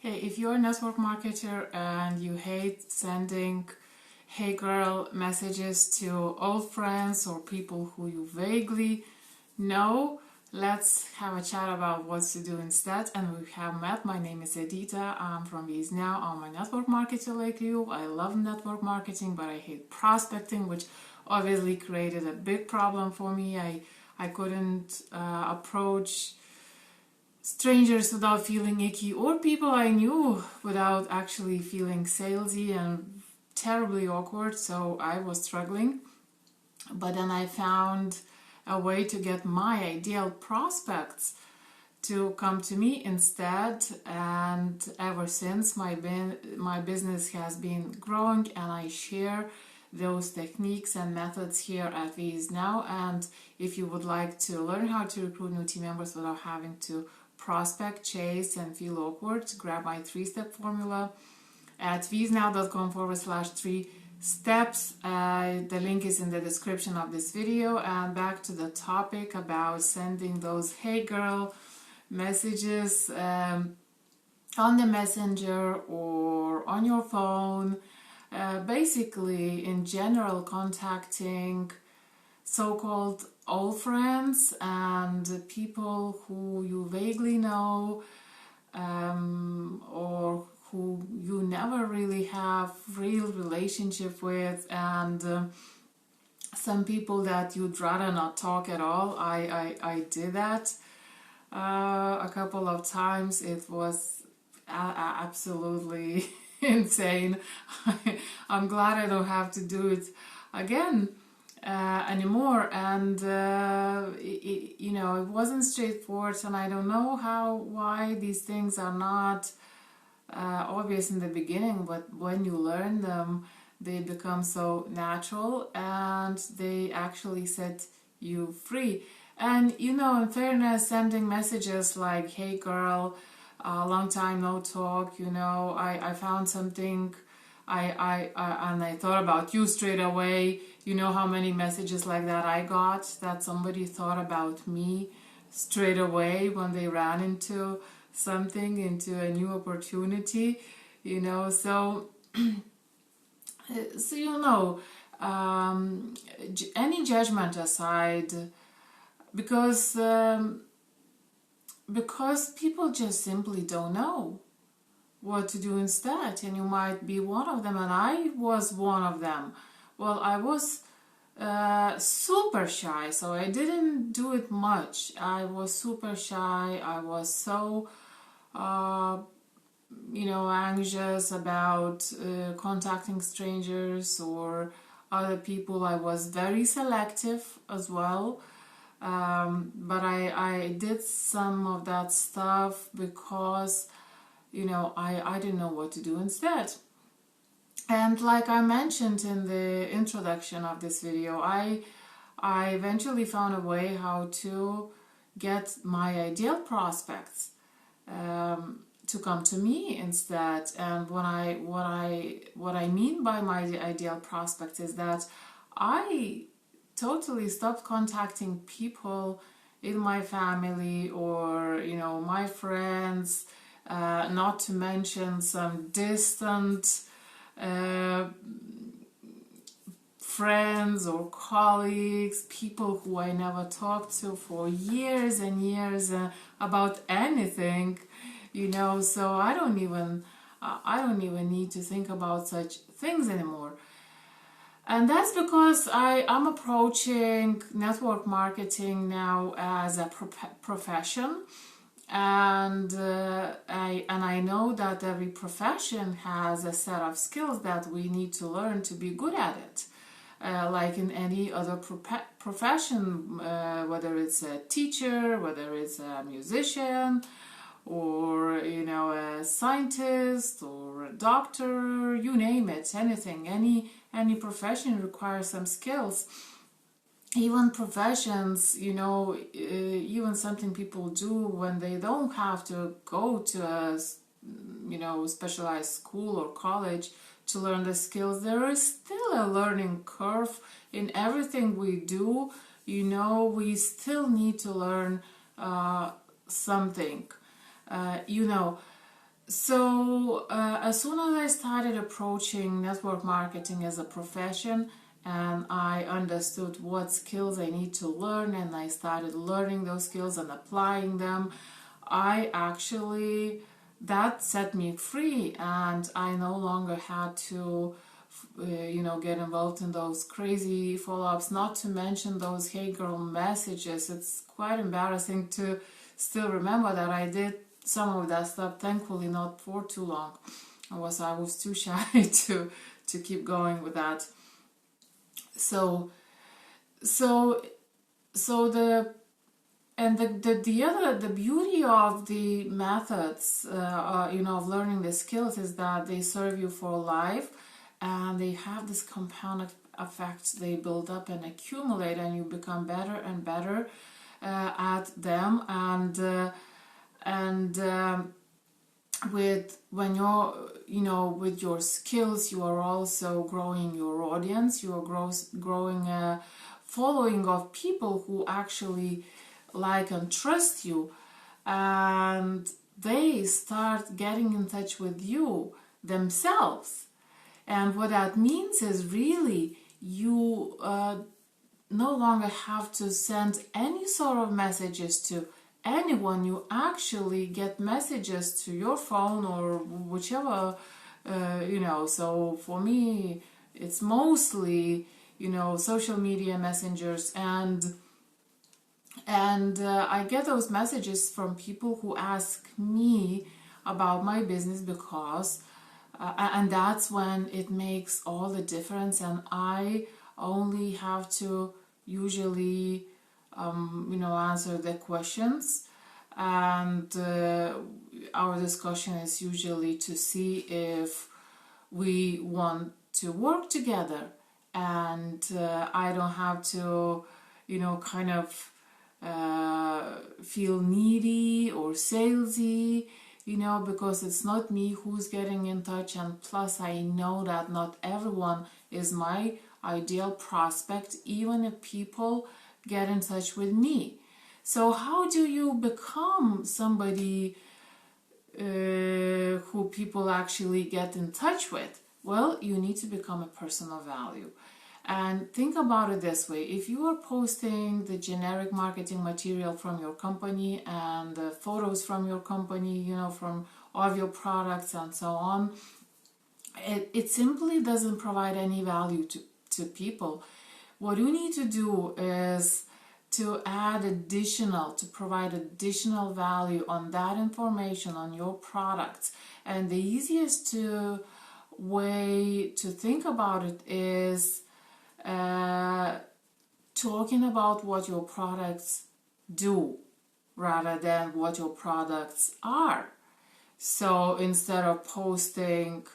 Hey, if you're a network marketer and you hate sending hey girl messages to old friends or people who you vaguely know, let's have a chat about what to do instead. And we have met. My name is Edita. I'm from VIE now. I'm a network marketer like you. I love network marketing, but I hate prospecting, which obviously created a big problem for me. I couldn't approach strangers without feeling icky, or people I knew without actually feeling salesy and terribly awkward. So I was struggling, but then I found a way to get my ideal prospects to come to me instead, and ever since my business has been growing, and I share those techniques and methods here at VIE now. And if you would like to learn how to recruit new team members without having to prospect, chase, and feel awkward, grab my 3-step formula at viesnow.com/3 steps. The link is in the description of this video. And back to the topic about sending those hey girl messages on the messenger or on your phone. Basically, in general, contacting so-called old friends and people who you vaguely know, or who you never really have real relationship with, and some people that you'd rather not talk at all. I did that a couple of times. It was absolutely insane. I'm glad I don't have to do it again anymore. And it wasn't straightforward, and I don't know why these things are not obvious in the beginning, but when you learn them, they become so natural and they actually set you free. And in fairness, sending messages like hey girl, long time no talk, I found something, and I thought about you straight away. You know how many messages like that I got, that somebody thought about me straight away when they ran into something, into a new opportunity, so any judgment aside, because people just simply don't know what to do instead, and you might be one of them, and I was one of them. Well, I was super shy, so I didn't do it much. I was super shy. I was so anxious about contacting strangers or other people. I was very selective as well. But I did some of that stuff because I didn't know what to do instead. And like I mentioned in the introduction of this video, I eventually found a way how to get my ideal prospects to come to me instead. And what I mean by my ideal prospects is that I totally stopped contacting people in my family or my friends, not to mention some distant friends or colleagues, people who I never talked to for years and years about anything, so I don't even need to think about such things anymore. And that's because I'm approaching network marketing now as a profession, and I know that every profession has a set of skills that we need to learn to be good at it. Like in any other profession, whether it's a teacher, whether it's a musician, or a scientist or a doctor, you name it, anything, any profession requires some skills. Even professions, even something people do when they don't have to go to a specialized school or college to learn the skills, there is still a learning curve in everything we do. We still need to learn something. So as soon as I started approaching network marketing as a profession, and I understood what skills I need to learn, and I started learning those skills and applying them, I actually, that set me free, and I no longer had to get involved in those crazy follow-ups, not to mention those hey girl messages. It's quite embarrassing to still remember that I did some of that stuff, thankfully not for too long. I was too shy to keep going with that. So so so the beauty of the methods, of learning the skills, is that they serve you for life, and they have this compound effect. They build up and accumulate, and you become better and better at them. And with when you're with your skills, you are also growing your audience. You are growing a following of people who actually like and trust you, and they start getting in touch with you themselves. And what that means is, really, you no longer have to send any sort of messages to anyone. You actually get messages to your phone or whichever, so for me it's mostly social media messengers, and I get those messages from people who ask me about my business, because and that's when it makes all the difference. And I only have to usually answer the questions, and our discussion is usually to see if we want to work together, and I don't have to kind of feel needy or salesy, because it's not me who's getting in touch. And plus, I know that not everyone is my ideal prospect, even if people get in touch with me. So how do you become somebody who people actually get in touch with? Well, you need to become a person of value. And think about it this way: if you are posting the generic marketing material from your company and the photos from your company, from all of your products and so on, it simply doesn't provide any value to people. What you need to do is to provide additional value on that information, on your products. And the easiest way to think about it is talking about what your products do rather than what your products are. So instead of posting,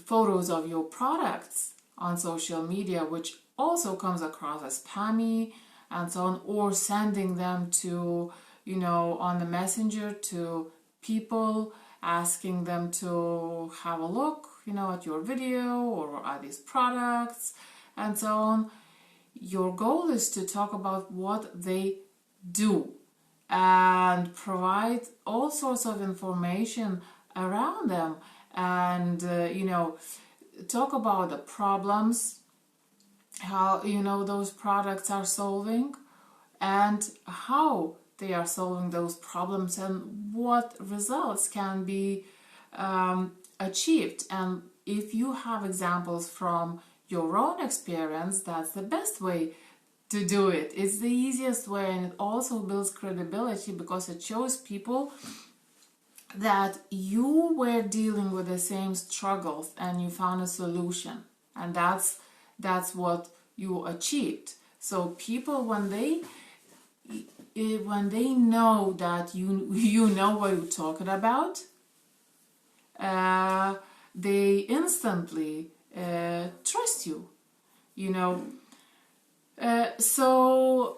photos of your products on social media, which also comes across as spammy and so on, or sending them to, on the messenger to people, asking them to have a look, at your video or at these products and so on. Your goal is to talk about what they do and provide all sorts of information around them, and talk about the problems, how those products are solving, and how they are solving those problems, and what results can be achieved. And if you have examples from your own experience, that's the best way to do it. It's the easiest way, and it also builds credibility, because it shows people that you were dealing with the same struggles and you found a solution, and that's what you achieved. So people, when they know that you know what you're talking about, they instantly trust you. So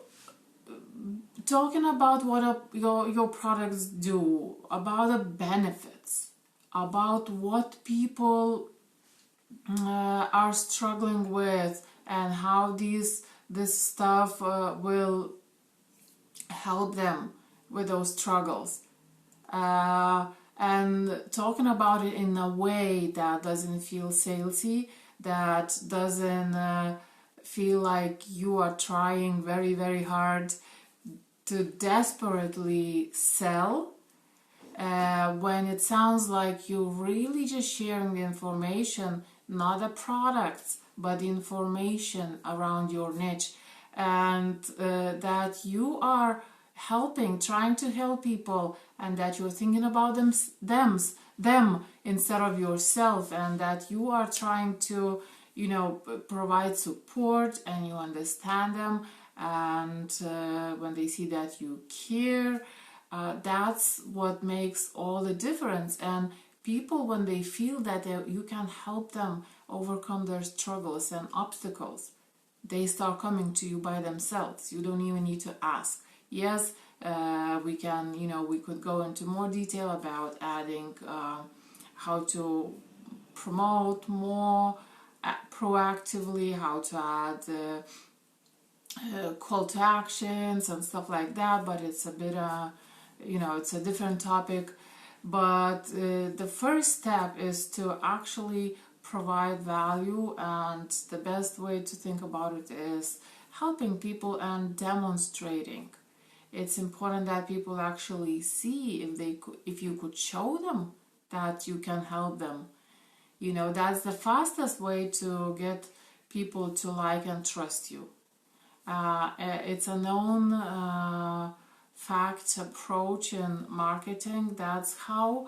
talking about what your products do, about the benefits, about what people are struggling with, and how this stuff will help them with those struggles. and talking about it in a way that doesn't feel salesy, that doesn't feel like you are trying very, very hard to desperately sell, when it sounds like you're really just sharing the information, not the products, but the information around your niche, and that you are trying to help people, and that you're thinking about them instead of yourself, and that you are trying to, provide support, and you understand them, and when they see that you care, that's what makes all the difference. And people, when they feel that you can help them overcome their struggles and obstacles, they start coming to you by themselves. You don't even need to ask. Yes, we could go into more detail about adding how to promote more proactively, how to add call to actions and stuff like that, but it's a bit it's a different topic. But the first step is to actually provide value, and the best way to think about it is helping people and demonstrating. It's important that people actually see if you could show them that you can help them. That's the fastest way to get people to like and trust you. It's a known fact approach in marketing. That's how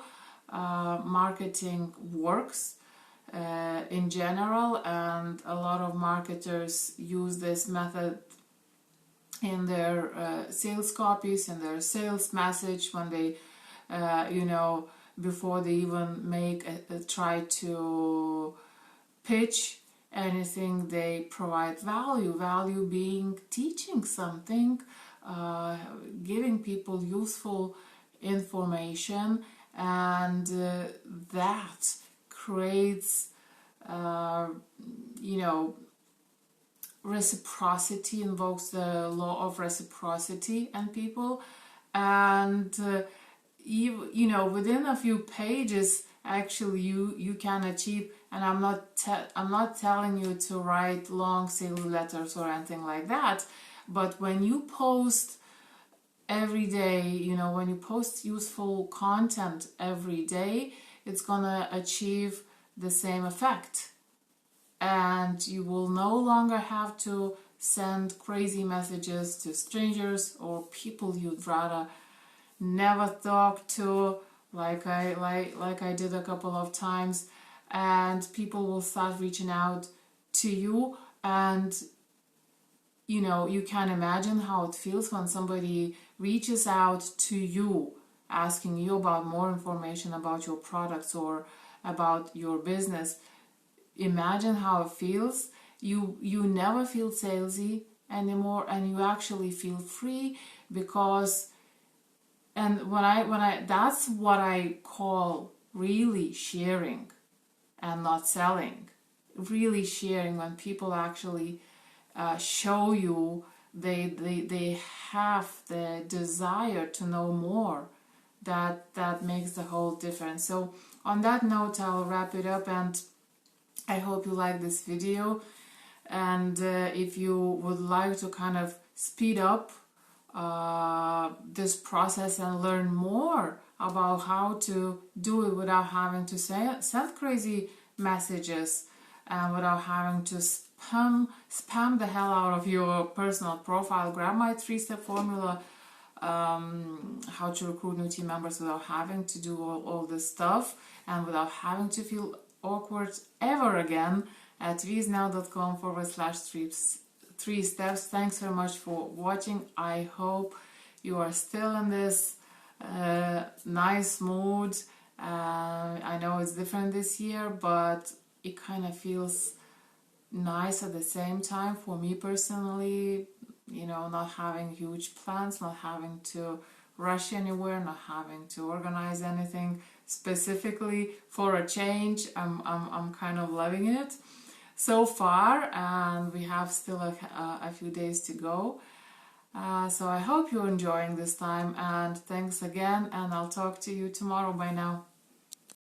marketing works in general, and a lot of marketers use this method in their sales copies, in their sales message, when they before they even try to pitch anything, they provide value being teaching something, giving people useful information, and that creates reciprocity, invokes the law of reciprocity in people, and within a few pages, actually you can achieve. And I'm not telling you to write long sales letters or anything like that, but when you post every day, when you post useful content every day, it's gonna achieve the same effect, and you will no longer have to send crazy messages to strangers or people you'd rather never talk to, like I did a couple of times, and people will start reaching out to you. And you can imagine how it feels when somebody reaches out to you asking you about more information about your products or about your business. Imagine how it feels. You never feel salesy anymore, and you actually feel free, because that's what I call really sharing and not selling. Really sharing, when people actually show you they have the desire to know more, that makes the whole difference. So on that note, I'll wrap it up, and I hope you like this video. And if you would like to kind of speed up this process and learn more about how to do it without having to send crazy messages and without having to spam the hell out of your personal profile, grab my 3-step formula, how to recruit new team members without having to do all this stuff and without having to feel awkward ever again, at viesnow.com/3 steps. Thanks very much for watching. I hope you are still in this nice mood. I know it's different this year, but it kind of feels nice at the same time for me personally, not having huge plans, not having to rush anywhere, not having to organize anything specifically for a change. I'm kind of loving it so far, and we have still a few days to go. So I hope you're enjoying this time, and thanks again, and I'll talk to you tomorrow. Bye now.